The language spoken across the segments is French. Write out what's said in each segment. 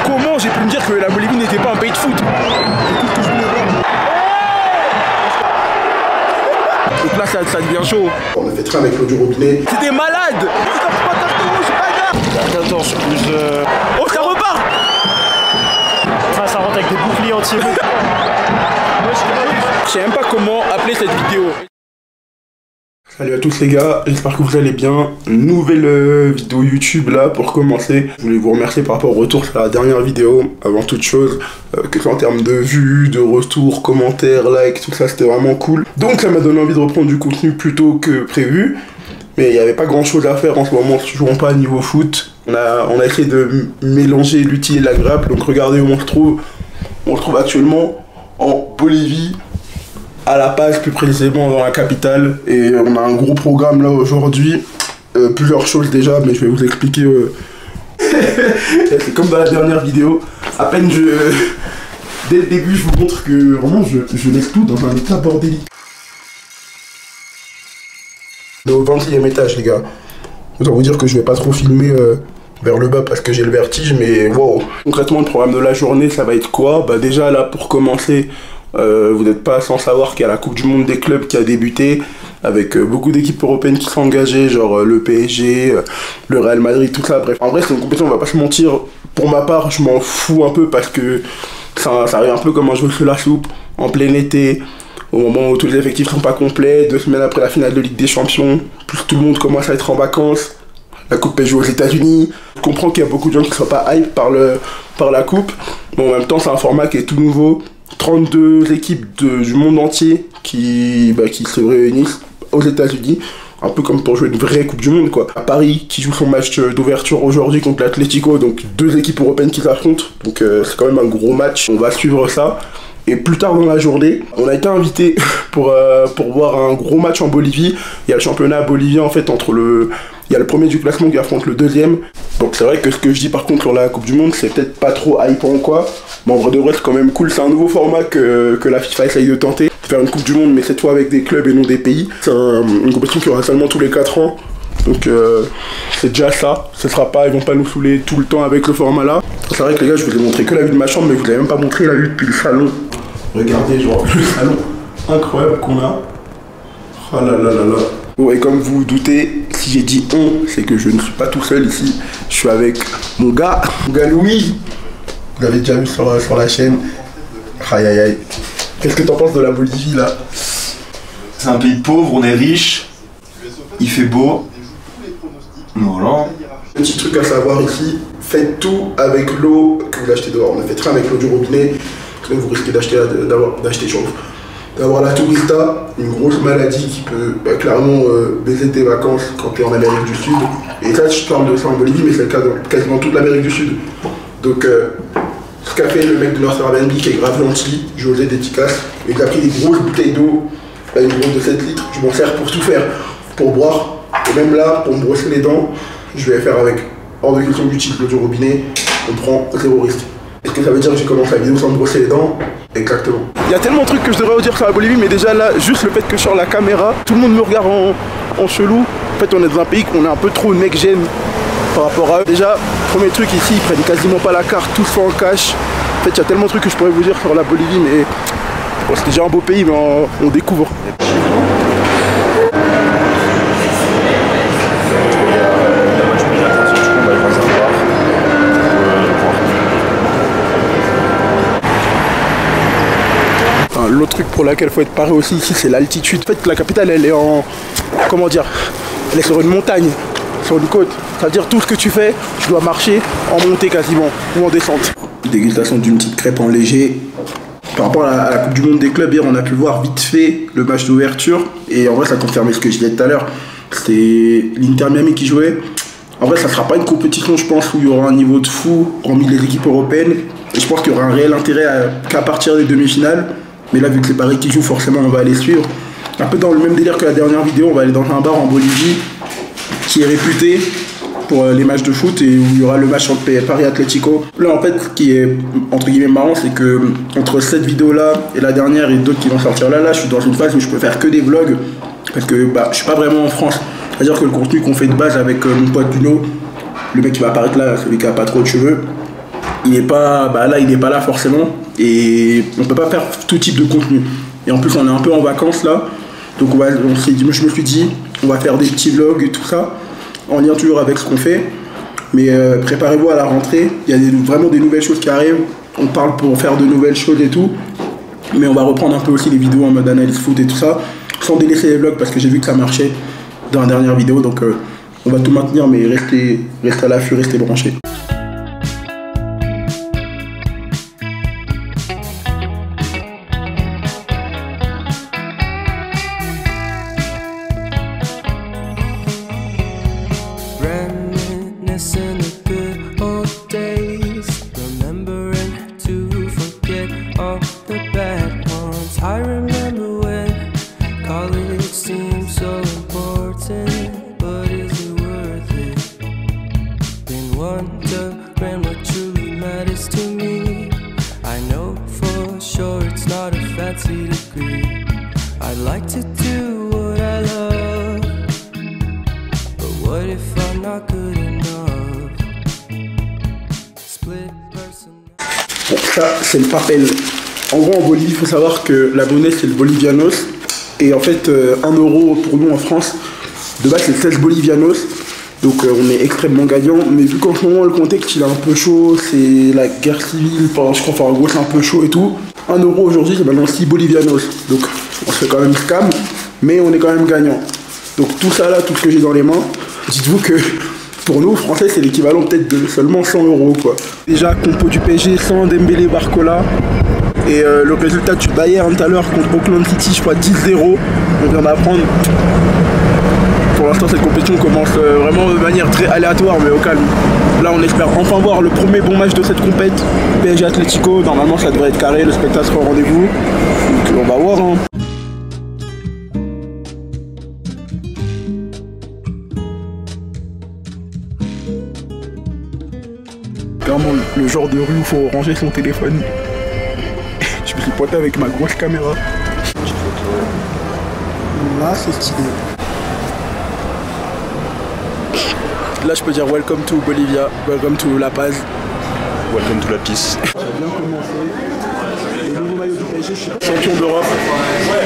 Comment j'ai pu me dire que la Bolivie n'était pas un pays de foot? Donc là, ça devient chaud. On a fait train avec l'eau du robinet. C'est des malades. Attends, c'est plus... Oh, ça repart. Ah, ça rentre avec des boucliers entiers. Je sais même pas comment appeler cette vidéo. Salut à tous les gars, j'espère que vous allez bien. Nouvelle vidéo YouTube là pour commencer. Je voulais vous remercier par rapport au retour sur la dernière vidéo. Avant toute chose, que ce soit en termes de vues, de retours, commentaires, likes, tout ça, c'était vraiment cool. Donc ça m'a donné envie de reprendre du contenu plus tôt que prévu. Mais il n'y avait pas grand chose à faire en ce moment, toujours pas niveau foot. On a essayé de mélanger l'utile et l'agréable. Donc regardez où on se trouve. On se trouve actuellement en Bolivie, à La Paz plus précisément dans la capitale, et on a un gros programme là aujourd'hui, plusieurs choses déjà, mais je vais vous expliquer. C'est comme dans la dernière vidéo, à peine dès le début je vous montre que vraiment je laisse tout dans un état bordélique. On est au 20e étage les gars, autant vous dire que je vais pas trop filmer vers le bas parce que j'ai le vertige, mais wow. Concrètement le programme de la journée ça va être quoi? Bah déjà là pour commencer, vous n'êtes pas sans savoir qu'il y a la Coupe du Monde des clubs qui a débuté, avec beaucoup d'équipes européennes qui sont engagées, genre le PSG, le Real Madrid, tout ça, bref. En vrai, c'est une compétition, on va pas se mentir, pour ma part, je m'en fous un peu parce que ça arrive un peu comme un jeu sous la soupe, en plein été, au moment où tous les effectifs sont pas complets, 2 semaines après la finale de Ligue des Champions, plus tout le monde commence à être en vacances, la Coupe est jouée aux États-Unis. Je comprends qu'il y a beaucoup de gens qui ne sont pas hype par la Coupe, mais en même temps, c'est un format qui est tout nouveau. 32 équipes du monde entier qui se réunissent aux États-Unis, un peu comme pour jouer une vraie Coupe du Monde quoi. À Paris qui joue son match d'ouverture aujourd'hui contre l'Atlético, donc 2 équipes européennes qui s'affrontent, donc c'est quand même un gros match, on va suivre ça. Et plus tard dans la journée, on a été invité pour voir un gros match en Bolivie. Il y a le championnat bolivien en fait il y a le premier du classement qui affronte le deuxième. Donc c'est vrai que ce que je dis par contre sur la Coupe du Monde, c'est peut-être pas trop hypant ou quoi. Mais en vrai de vrai c'est quand même cool, c'est un nouveau format que la FIFA essaye de tenter. Faire une Coupe du Monde mais cette fois avec des clubs et non des pays. C'est une compétition qui aura seulement tous les 4 ans. Donc c'est déjà ça, ils vont pas nous saouler tout le temps avec le format là. C'est vrai que les gars je vous ai montré que la vue de ma chambre mais je vous ai même pas montré la vue depuis le salon. Regardez genre le salon incroyable qu'on a. Oh là là là là. Bon et comme vous vous doutez, si j'ai dit on, c'est que je ne suis pas tout seul ici. Je suis avec mon gars Louis. Vous l'avez déjà vu sur la chaîne. Aïe aïe aïe. Qu'est-ce que t'en penses de la Bolivie là? C'est un pays pauvre, on est riche, il fait beau. Voilà. Petit truc à savoir ici, faites tout avec l'eau que vous achetez dehors. On a fait train avec l'eau du robinet, sinon vous risquez d'avoir la tourista, une grosse maladie qui peut clairement baiser tes vacances quand tu es en Amérique du Sud. Et ça, je parle de ça en Bolivie, mais c'est le cas dans quasiment toute l'Amérique du Sud. Donc, ce qu'a fait le mec de North Airbnb qui est grave gentil, José Dédicace, il a pris des grosses bouteilles d'eau, une grosse de 7 litres, je m'en sers pour tout faire, pour boire. Et même là, pour me brosser les dents, je vais faire avec hors de question d'utiliser l'eau du robinet, on prend 0 risque. Est-ce que ça veut dire que j'ai commencé la vidéo sans me brosser les dents? Exactement. Il y a tellement de trucs que je devrais vous dire sur la Bolivie, mais déjà là, juste le fait que sur la caméra, tout le monde me regarde en chelou. En fait, on est dans un pays qu'on est un peu trop mec-gêne par rapport à eux. Déjà, premier truc ici, ils prennent quasiment pas la carte, tout se fait en cash. En fait, il y a tellement de trucs que je pourrais vous dire sur la Bolivie, mais bon, c'est déjà un beau pays, mais on découvre. L'autre truc pour laquelle il faut être paré aussi ici, c'est l'altitude. En fait, la capitale, elle est comment dire, elle est sur une montagne, sur une côte. C'est-à-dire tout ce que tu fais, tu dois marcher en montée quasiment, ou en descente. Dégustation d'une petite crêpe en léger. Par rapport à la Coupe du Monde des clubs, hier, on a pu voir vite fait le match d'ouverture. Et en vrai, ça confirmait ce que je disais tout à l'heure. C'était l'Inter Miami qui jouait. En vrai, ça sera pas une compétition, je pense, où il y aura un niveau de fou, hormis les équipes européennes. Et je pense qu'il y aura un réel intérêt qu'à partir des demi-finales. Mais là, vu que c'est Paris qui joue, forcément, on va aller suivre. Un peu dans le même délire que la dernière vidéo, on va aller dans un bar en Bolivie qui est réputé pour les matchs de foot et où il y aura le match entre Paris Atlético. Là, en fait, ce qui est entre guillemets marrant, c'est que entre cette vidéo-là et la dernière et d'autres qui vont sortir là, je suis dans une phase où je peux faire que des vlogs parce que je suis pas vraiment en France. C'est-à-dire que le contenu qu'on fait de base avec mon pote Duno, le mec qui va apparaître là, celui qui a pas trop de cheveux, il n'est pas, là il n'est pas là forcément et on peut pas faire tout type de contenu. Et en plus on est un peu en vacances là, donc je me suis dit on va faire des petits vlogs et tout ça, en lien toujours avec ce qu'on fait. Mais préparez-vous à la rentrée, il y a vraiment des nouvelles choses qui arrivent. On parle pour faire de nouvelles choses et tout. Mais on va reprendre un peu aussi les vidéos en mode analyse foot et tout ça, sans délaisser les vlogs parce que j'ai vu que ça marchait dans la dernière vidéo. Donc on va tout maintenir, mais restez à l'affût, restez branchés. I'd like to do what I love, but what if I'm not good enough? Split person. Bon, ça c'est le papel. En gros en Bolivie il faut savoir que la monnaie c'est le bolivianos. Et en fait 1 euro pour nous en France, de base c'est 16 bolivianos. Donc on est extrêmement gagnant, mais vu qu'en ce moment le contexte il est un peu chaud, c'est la guerre civile, je crois, enfin en gros c'est un peu chaud et tout. 1 euro aujourd'hui c'est maintenant 6 bolivianos, donc on se fait quand même scam, mais on est quand même gagnant. Donc tout ça là, tout ce que j'ai dans les mains, dites-vous que pour nous français c'est l'équivalent peut-être de seulement 100 euros quoi. Déjà compo du PSG sans Dembélé, Barcola, et le résultat du Bayern tout à l'heure contre Auckland City, je crois 10-0, on vient d'apprendre. Pour l'instant cette compétition commence vraiment de manière très aléatoire mais au calme. Là on espère enfin voir le premier bon match de cette compète. PSG Atlético, normalement ça devrait être carré, le spectacle sera au rendez-vous. Donc on va voir hein. Clairement le genre de rue où il faut ranger son téléphone. Je me suis pointé avec ma grosse caméra. Là c'est stylé. Là je peux dire welcome to Bolivia, welcome to La Paz. Welcome to la piste. Ça a bien commencé. Le nouveau maillot du PSG, je suis champion d'Europe.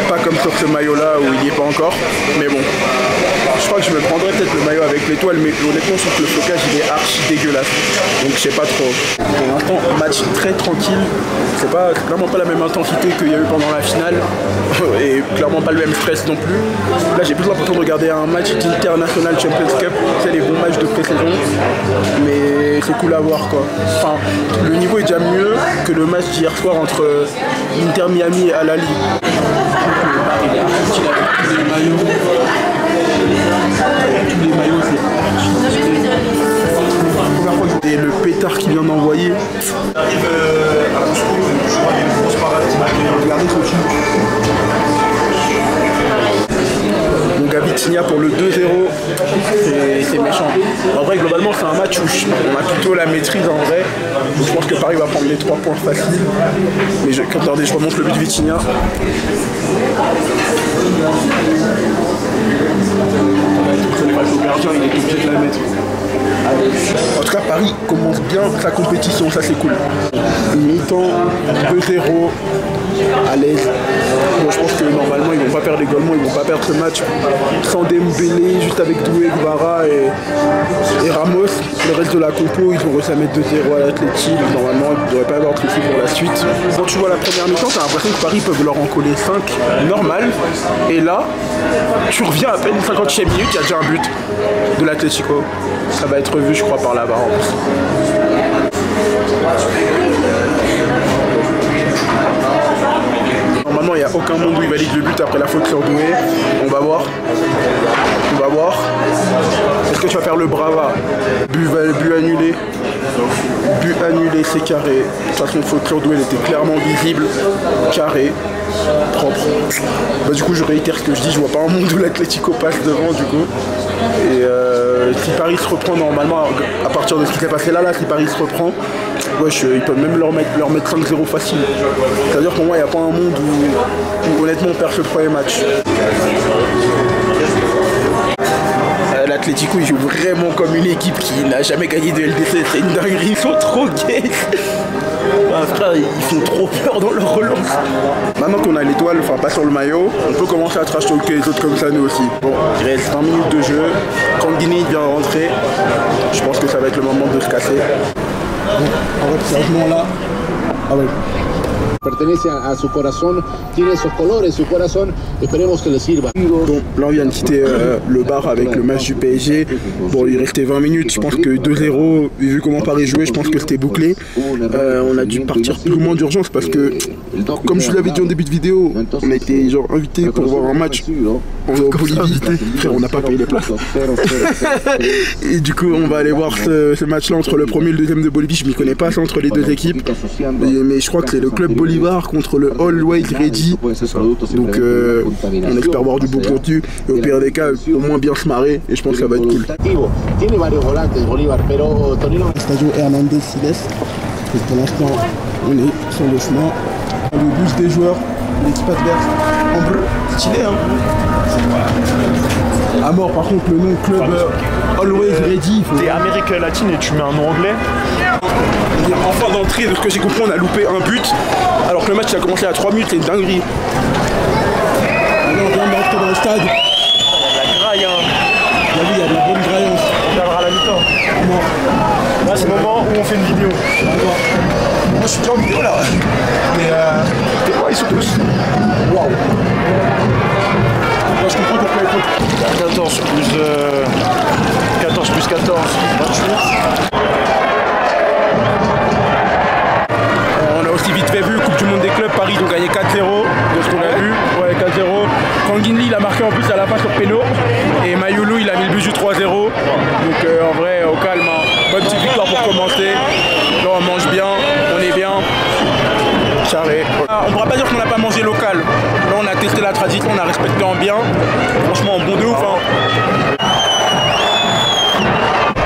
Pas comme sur ce maillot là où il n'y est pas encore. Mais bon, je crois que je me prendrais peut-être le maillot avec l'étoile, mais honnêtement je trouve que le flocage il est archi dégueulasse. Donc je sais pas trop. Pour l'instant, match très tranquille. C'est clairement pas la même intensité qu'il y a eu pendant la finale. Et clairement pas le même stress non plus. Là j'ai plus l'impression de regarder un match d'International Champions Cup. C'est les bons matchs de pré-saison. Mais c'est cool à voir quoi. Enfin, le niveau est déjà mieux que le match d'hier soir entre Inter Miami et Al Ahly. Tous les maillots c'est et le pétard qu'il vient d'envoyer. Arrive à Cusco, je crois qu'il y a une grosse parade qui m'a regardez ce film. Donc à Vitinha pour le 2-0, c'est méchant. En vrai globalement c'est un match où on a plutôt la maîtrise en vrai. Donc je pense que Paris va prendre les 3 points faciles. Mais attendez, je remonte le but de Vitinha. Le gardien il est obligé de la mettre. En tout cas Paris commence bien sa compétition, ça c'est cool. Mi-temps 2-0 à l'aise. Bon, je pense que normalement ils vont pas perdre également, ils vont pas perdre ce match sans Dembélé, juste avec Doué, Guevara et Ramos. Le reste de la compo, ils ont réussi à mettre 2-0 à l'Atleti. Normalement il ne devrait pas avoir de soucis pour la suite. Quand tu vois la première mi-temps, t'as l'impression que Paris peuvent leur en coller 5 normal. Et là, tu reviens à peine 50e minute, il y a déjà un but de l'Atlético. Ça va être revu je crois par là-bas en plus. Normalement il n'y a aucun monde où il valide le but après la faute sur Doué. On va voir. On va voir. Est-ce que tu vas faire le brava? But annulé. But annulé, c'est carré. De toute façon faute sur Doué, elle était clairement visible. Carré. Propre. Bah, du coup je réitère ce que je dis, je vois pas un monde où l'Atlético passe devant du coup. Et si Paris se reprend normalement, à partir de ce qui s'est passé là, si Paris se reprend, wesh, ils peuvent même leur mettre 5-0 facile. C'est-à-dire pour moi il n'y a pas un monde où honnêtement on perd ce premier match. l'Atlético, ils jouent vraiment comme une équipe qui n'a jamais gagné de LDC. C'est une dinguerie, ils sont trop gays. Ah, frère, ils font trop peur dans leur relance. Maintenant qu'on a l'étoile, enfin pas sur le maillot, on peut commencer à trash talker les autres comme ça nous aussi. Bon, il reste 20 minutes de jeu. Canguini vient rentrer. Je pense que ça va être le moment de se casser. Bon, en fait, sérieusement là. Ah ouais. Pertenece a su corazón, tiene esos colores, su corazón, esperemos que le sirva. Bon, là on vient de quitter le bar avec le match du PSG. Bon, il restait 20 minutes, je pense que 2-0, vu comment Paris jouait, je pense que c'était bouclé. On a dû partir plus ou moins d'urgence parce que, comme je l'avais dit en début de vidéo, on a été genre invités pour voir un match en Bolivie. Frère, on n'a pas payé les places. Et du coup, on va aller voir ce match-là entre le premier et le deuxième de Bolivie. Je m'y connais pas, c'est entre les deux équipes. Mais je crois que c'est le club Bolivar contre le Always Ready. Donc on espère voir du beau contenu et au pire des cas au moins bien se marrer et je pense que ça va être cool. Stadio Hernandez Siles. Et pour l'instant on est sur le chemin. Le bus des joueurs, l'équipe adverse en bleu, stylé hein. À mort par contre le nom club Always Ready. T'es Amérique latine et tu mets un nom anglais. Enfin d'entrée, de ce que j'ai compris, on a loupé un but. Alors que le match a commencé à 3 minutes, c'est une dinguerie. On vient d'entrer dans le stade. La graille, hein. Là, il y a de la bonne graillance. On regardera la mi-temps. Là, c'est le moment où on fait une vidéo. Moi, je suis déjà en vidéo là. Mais t'es quoi, ils sont tous. Waouh. Moi, je comprends pourquoi ils font. 14 plus 14, 28. On a aussi vite fait vu, Coupe du Monde des clubs, Paris ils ont gagné 4-0, de ce qu'on a vu, ouais 4-0. Canguini il a marqué en plus à la fin sur péno, et Mayulu il a mis le but du 3-0. Donc en vrai au calme, hein. Bonne petite victoire pour commencer. Là on mange bien, on est bien. Charré. On ne pourra pas dire qu'on n'a pas mangé local. Là on a testé la tradition, on a respecté en bien. Franchement bon de ouf hein.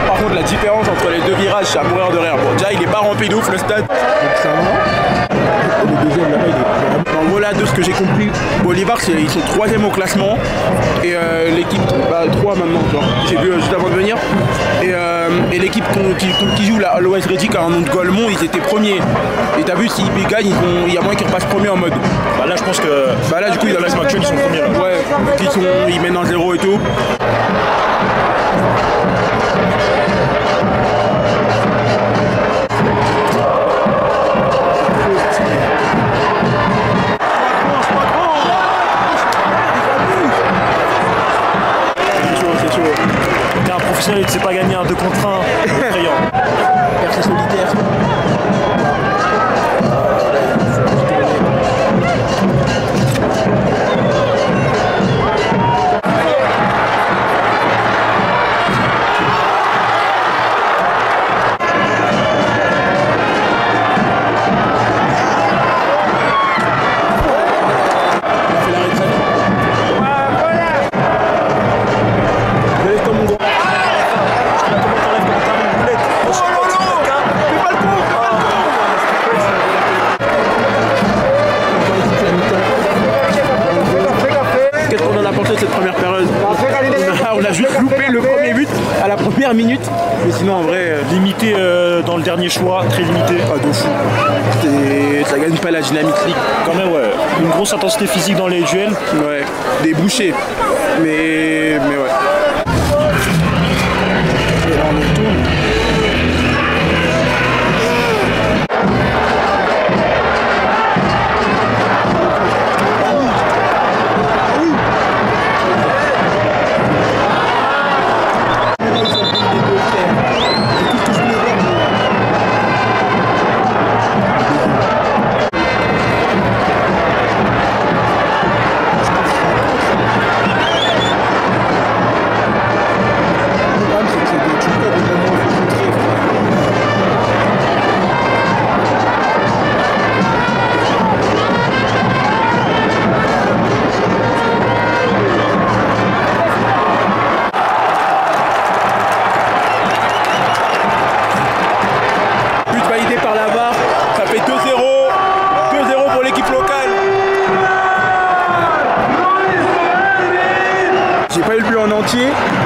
Par contre la différence entre les deux virages c'est à mourir de rire. Bon, déjà il est pas rempli de ouf le stade. Donc ça va. Le deuxième là-bas il est. Donc voilà de ce que j'ai compris. Bolivar ils sont 3e au classement. Et l'équipe, 3 maintenant, j'ai vu juste avant de venir. Et l'équipe qui joue la Always Ready qui a un nom de Golemont, ils étaient premiers. Et t'as vu s'ils gagnent, il y a moyen qu'ils repassent premier en mode. Bah là je pense que. Bah là du coup ils classement actuel ils sont premiers là. Ouais, ils mènent un 0 et tout. Il ne sait pas gagner un 2 contre 1 effrayant. Percé solitaire. Cette première période, on a juste loupé le premier but à la première minute, mais sinon en vrai limité dans le dernier choix, très limité. Ah de fou. Ça gagne pas la dynamique league. Quand même ouais, une grosse intensité physique dans les duels. Ouais, des bouchées, mais ouais. Et là on est tout.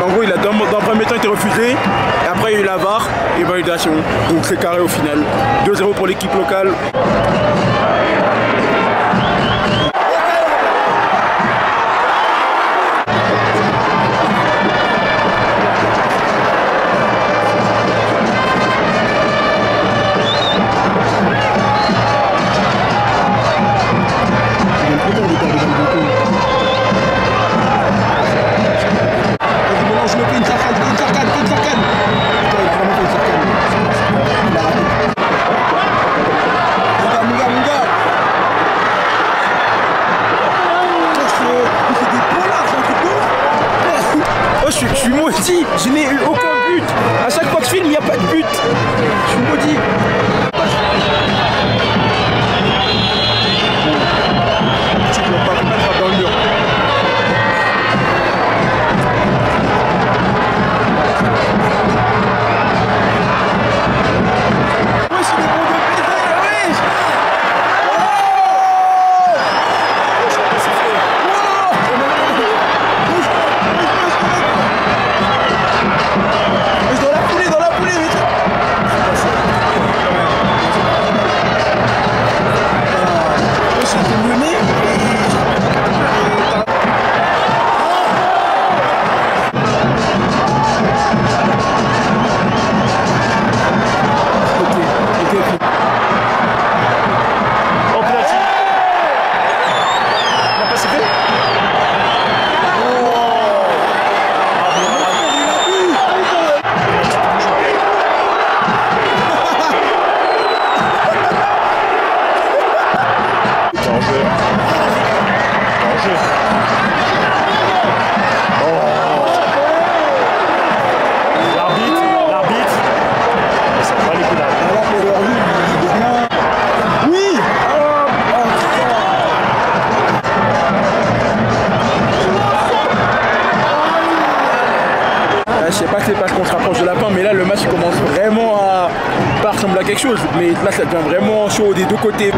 En gros, il a été refusé. Et après, il y a eu la VAR et validation. Donc c'est carré au final. 2-0 pour l'équipe locale. Je suis maudit, je n'ai eu aucun but. À chaque fois que je filme, il n'y a pas de but. Je suis maudit. Tu ne peux pas me mettre dans le mur. Ouais, c'est des bons de baiser, ouais. Dans la foulée, mais Je sais pas si c'est parce qu'on se rapproche de la fin, mais là le match commence vraiment à pas ressembler à quelque chose. Mais là ça devient vraiment chaud des deux côtés.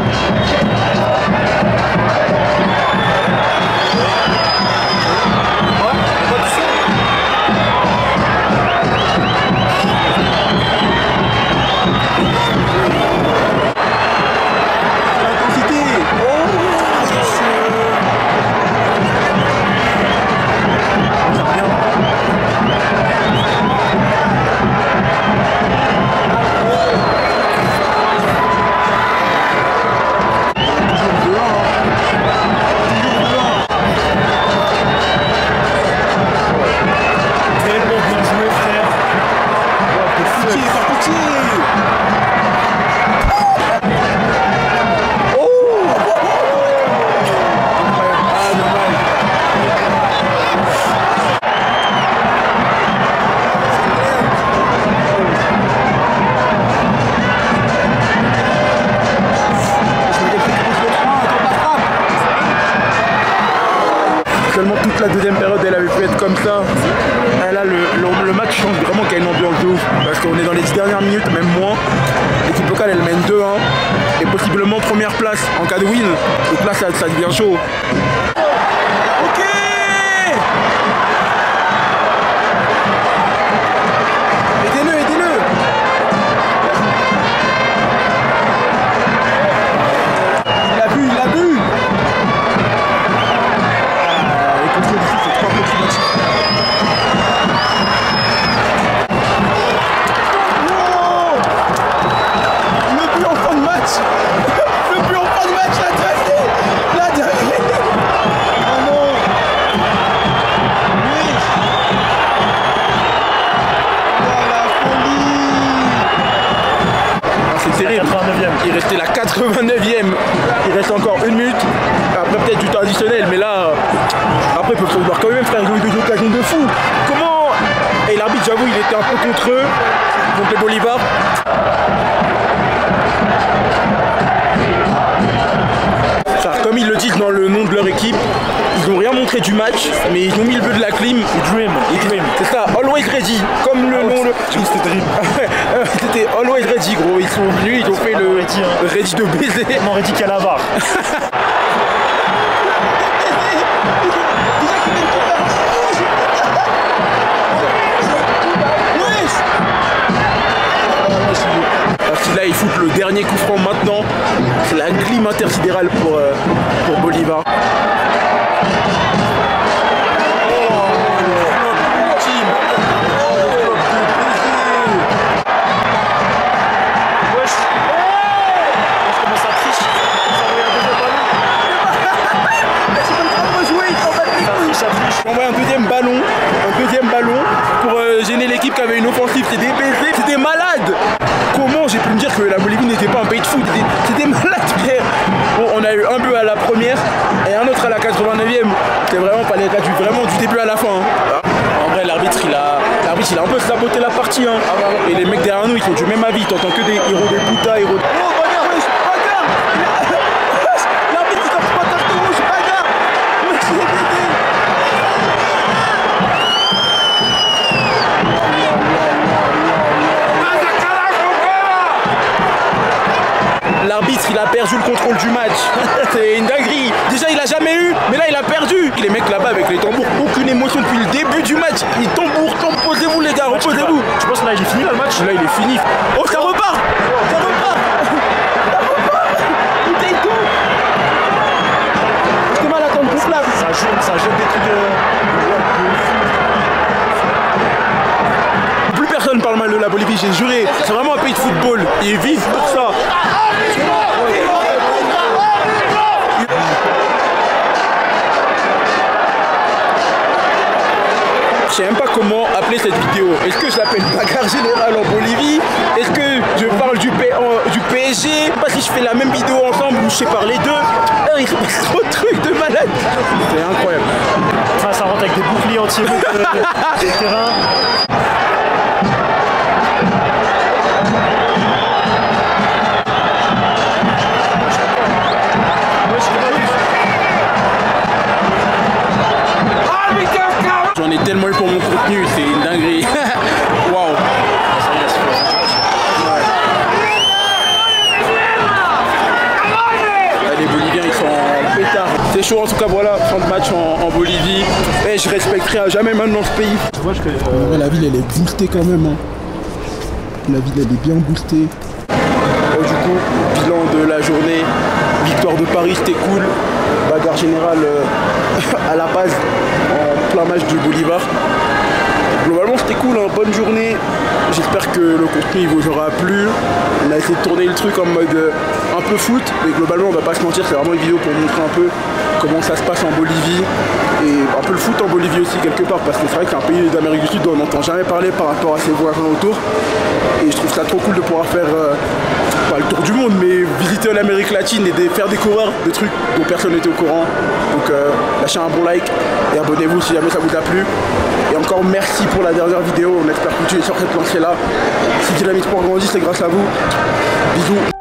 Seulement toute la deuxième période elle avait pu être comme ça. Et là le match change vraiment qu'il y a une ambiance de ouf. Parce qu'on est dans les 10 dernières minutes, même moins. L'équipe locale elle mène 2-1. Et possiblement première place en cas de win. Donc là ça devient chaud. Ok. Aidez-le. Il l'a vu. Il restait la 89e. Il reste encore 1 minute. Après peut-être du temps additionnel. Mais là, après il faut se voir quand même, frère. Ils ont eu des occasions de fou. Comment? Et l'arbitre, j'avoue, il était un peu contre eux. Contre les Bolivar. Comme ils le disent dans le nom de leur équipe, ils n'ont rien montré du match, mais ils ont mis le but de la clim. Dream. C'est ça, always ready. Comme le nom. C'était Dream. C'était always ready, gros. Ils sont venus, ils ont fait le ready de baiser. Non, ready qu'à la VAR. foutre le dernier coup franc maintenant. C'est la glim intersidérale pour Bolivar. On voit un deuxième ballon pour gêner l'équipe qui avait une offensive. C'était des baisers, c'était malade. Comment j'ai pu me dire que la Bolivie n'était pas un pays de foot? C'était malade, frère. Bon, on a eu un but à la première et un autre à la 89e. C'était vraiment pas les gars vraiment du début à la fin. Hein. En vrai, l'arbitre il a un peu saboté la partie. Hein. Et les mecs derrière nous ils sont du même avis. T'entends que des héros de puta, héros de... L'arbitre il a perdu le contrôle du match. C'est une dinguerie. Déjà il a jamais eu, mais là il a perdu. Les mecs là-bas avec les tambours, aucune émotion depuis le début du match. Les tambours, reposez-vous les gars, reposez-vous. Tu penses que là il est fini là, le match? Là il est fini. Oh ça repart. Ça repart. Putain tout. C'était mal à attendre pour là. Ça jette des trucs Plus personne parle mal de la Bolivie, j'ai juré. C'est vraiment un pays de football. Ils vivent pour ça. Je sais même pas comment appeler cette vidéo. Est-ce que je l'appelle bagarre générale en Bolivie? Est-ce que je parle du PSG? Je sais pas si je fais la même vidéo ensemble ou je sépare les deux. Il se passe trop de trucs de malade. C'est incroyable. Enfin, ça rentre avec des boucliers entiers de terrain. J'en ai tellement eu pour mon contenu, c'est une dinguerie. Waouh. Les Boliviens ils sont en pétard. C'est chaud en tout cas, voilà, fin de match en Bolivie. Et je respecterai à jamais maintenant ce pays. La ville elle est boostée quand même. Hein. La ville elle est bien boostée. Du coup, bilan de la journée. Victoire de Paris, c'était cool. Bagarre générale à la base, en plein match du Bolivar. Globalement c'était cool, hein, bonne journée. J'espère que le contenu vous aura plu. On a essayé de tourner le truc en mode un peu foot, mais globalement on va pas se mentir, c'est vraiment une vidéo pour montrer un peu comment ça se passe en Bolivie et un peu le foot en Bolivie aussi quelque part, parce que c'est vrai que c'est un pays d'Amérique du Sud dont on n'entend jamais parler par rapport à ses voisins autour, et je trouve ça trop cool de pouvoir faire pas le tour du monde, mais visiter l'Amérique latine et faire découvrir des trucs dont personne n'était au courant. Donc lâchez un bon like et abonnez-vous si jamais ça vous a plu. Et encore merci pour la dernière vidéo, on espère que tu es sur cette lancée là. Si Dynamite Sport grandit, c'est grâce à vous. Bisous.